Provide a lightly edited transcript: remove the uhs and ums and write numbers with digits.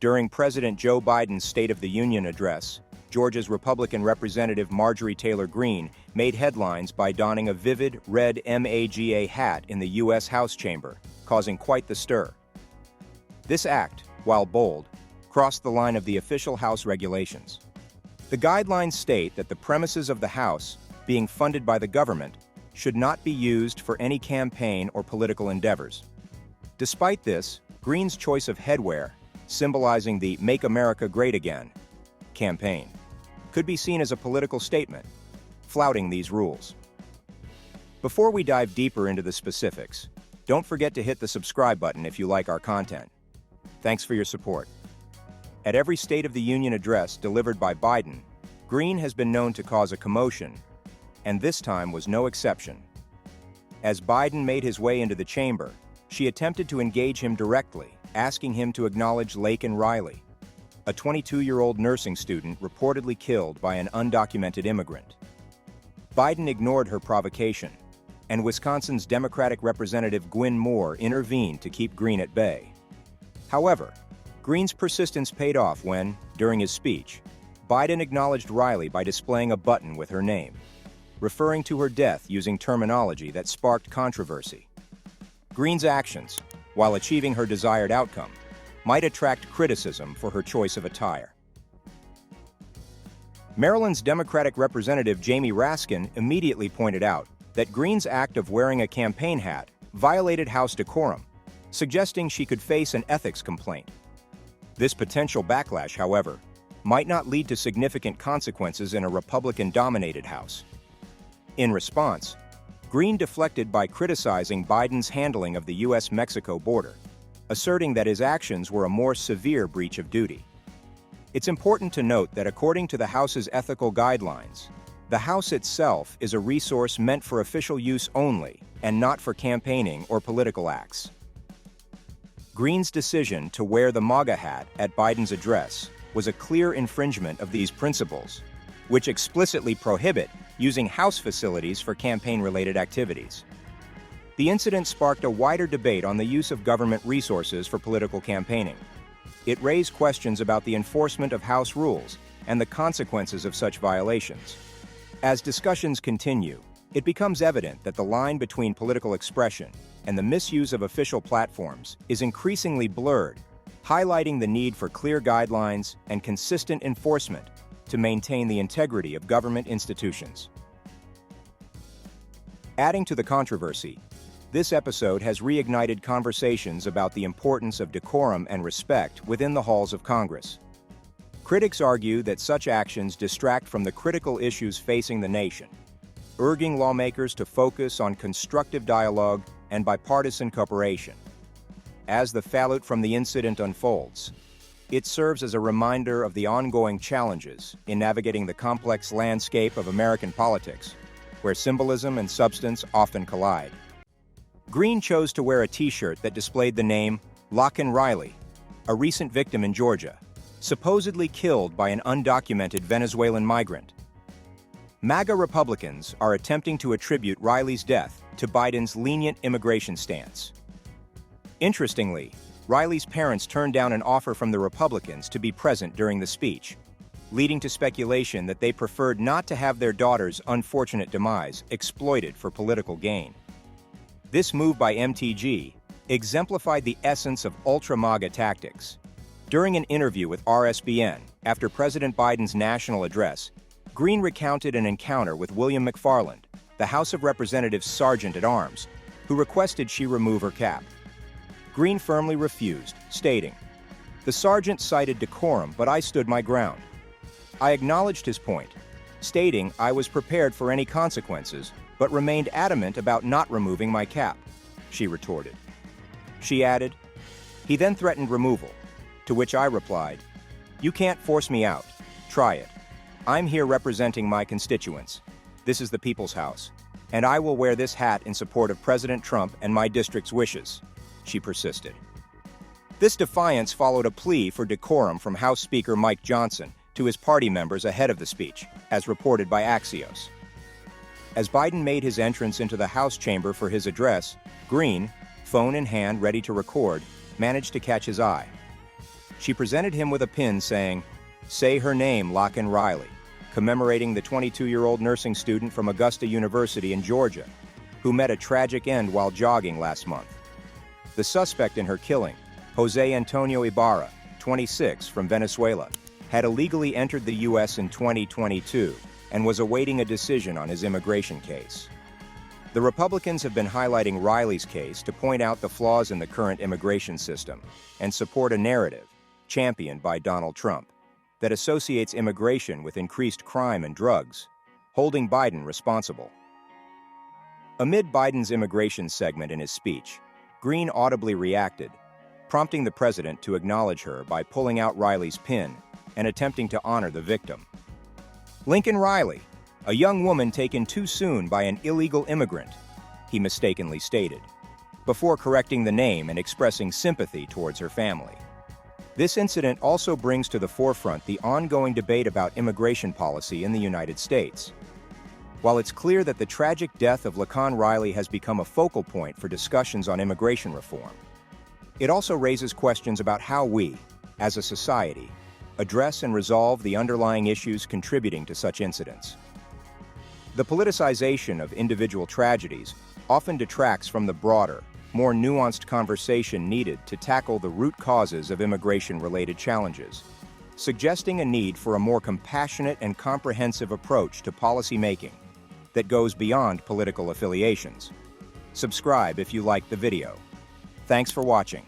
During President Joe Biden's State of the Union address, Georgia's Republican Representative Marjorie Taylor Greene made headlines by donning a vivid red MAGA hat in the U.S. House chamber, causing quite the stir. This act, while bold, crossed the line of the official House regulations. The guidelines state that the premises of the House, being funded by the government, should not be used for any campaign or political endeavors. Despite this, Greene's choice of headwear, symbolizing the Make America Great Again campaign, could be seen as a political statement, flouting these rules. Before we dive deeper into the specifics, don't forget to hit the subscribe button if you like our content. Thanks for your support. At every State of the Union address delivered by Biden, Greene has been known to cause a commotion, and this time was no exception. As Biden made his way into the chamber, she attempted to engage him directly, asking him to acknowledge Lakan Riley, a 22-year-old nursing student reportedly killed by an undocumented immigrant. Biden ignored her provocation, and Wisconsin's Democratic Representative Gwynn Moore intervened to keep Greene at bay. However, Greene's persistence paid off when, during his speech, Biden acknowledged Riley by displaying a button with her name, referring to her death using terminology that sparked controversy. Greene's actions, while achieving her desired outcome, might attract criticism for her choice of attire. Maryland's Democratic Representative Jamie Raskin immediately pointed out that Greene's act of wearing a campaign hat violated House decorum, suggesting she could face an ethics complaint. This potential backlash, however, might not lead to significant consequences in a Republican-dominated House. In response, Greene deflected by criticizing Biden's handling of the U.S.-Mexico border, asserting that his actions were a more severe breach of duty. It's important to note that according to the House's ethical guidelines, the House itself is a resource meant for official use only and not for campaigning or political acts. Greene's decision to wear the MAGA hat at Biden's address was a clear infringement of these principles, which explicitly prohibit using House facilities for campaign-related activities. The incident sparked a wider debate on the use of government resources for political campaigning. It raised questions about the enforcement of House rules and the consequences of such violations. As discussions continue, it becomes evident that the line between political expression and the misuse of official platforms is increasingly blurred, highlighting the need for clear guidelines and consistent enforcement to maintain the integrity of government institutions. Adding to the controversy, this episode has reignited conversations about the importance of decorum and respect within the halls of Congress. Critics argue that such actions distract from the critical issues facing the nation, urging lawmakers to focus on constructive dialogue and bipartisan cooperation. As the fallout from the incident unfolds, it serves as a reminder of the ongoing challenges in navigating the complex landscape of American politics, where symbolism and substance often collide. Greene chose to wear a T-shirt that displayed the name Lakan Riley, a recent victim in Georgia, supposedly killed by an undocumented Venezuelan migrant. MAGA Republicans are attempting to attribute Riley's death to Biden's lenient immigration stance. Interestingly, Riley's parents turned down an offer from the Republicans to be present during the speech, leading to speculation that they preferred not to have their daughter's unfortunate demise exploited for political gain. This move by MTG exemplified the essence of ultra-MAGA tactics. During an interview with RSBN after President Biden's national address, Greene recounted an encounter with William McFarland, the House of Representatives Sergeant-at-Arms, who requested she remove her cap. Greene firmly refused, stating, "The sergeant cited decorum, but I stood my ground. I acknowledged his point, stating I was prepared for any consequences, but remained adamant about not removing my cap," she retorted. She added, "He then threatened removal, to which I replied, 'You can't force me out. Try it. I'm here representing my constituents. This is the People's House, and I will wear this hat in support of President Trump and my district's wishes," she persisted. This defiance followed a plea for decorum from House Speaker Mike Johnson to his party members ahead of the speech, as reported by Axios. As Biden made his entrance into the House chamber for his address, Greene, phone in hand ready to record, managed to catch his eye. She presented him with a pin saying, "Say her name, Lakan Riley," commemorating the 22-year-old nursing student from Augusta University in Georgia, who met a tragic end while jogging last month. The suspect in her killing, Jose Antonio Ibarra, 26, from Venezuela, had illegally entered the U.S. in 2022 and was awaiting a decision on his immigration case. The Republicans have been highlighting Riley's case to point out the flaws in the current immigration system and support a narrative, championed by Donald Trump, that associates immigration with increased crime and drugs, holding Biden responsible. Amid Biden's immigration segment in his speech, Greene audibly reacted, prompting the president to acknowledge her by pulling out Riley's pin and attempting to honor the victim. "Lakan Riley, a young woman taken too soon by an illegal immigrant," he mistakenly stated, before correcting the name and expressing sympathy towards her family. This incident also brings to the forefront the ongoing debate about immigration policy in the United States. While it's clear that the tragic death of Lakan Riley has become a focal point for discussions on immigration reform, it also raises questions about how we, as a society, address and resolve the underlying issues contributing to such incidents. The politicization of individual tragedies often detracts from the broader, more nuanced conversation needed to tackle the root causes of immigration-related challenges, suggesting a need for a more compassionate and comprehensive approach to policymaking that goes beyond political affiliations. Subscribe if you liked the video. Thanks for watching.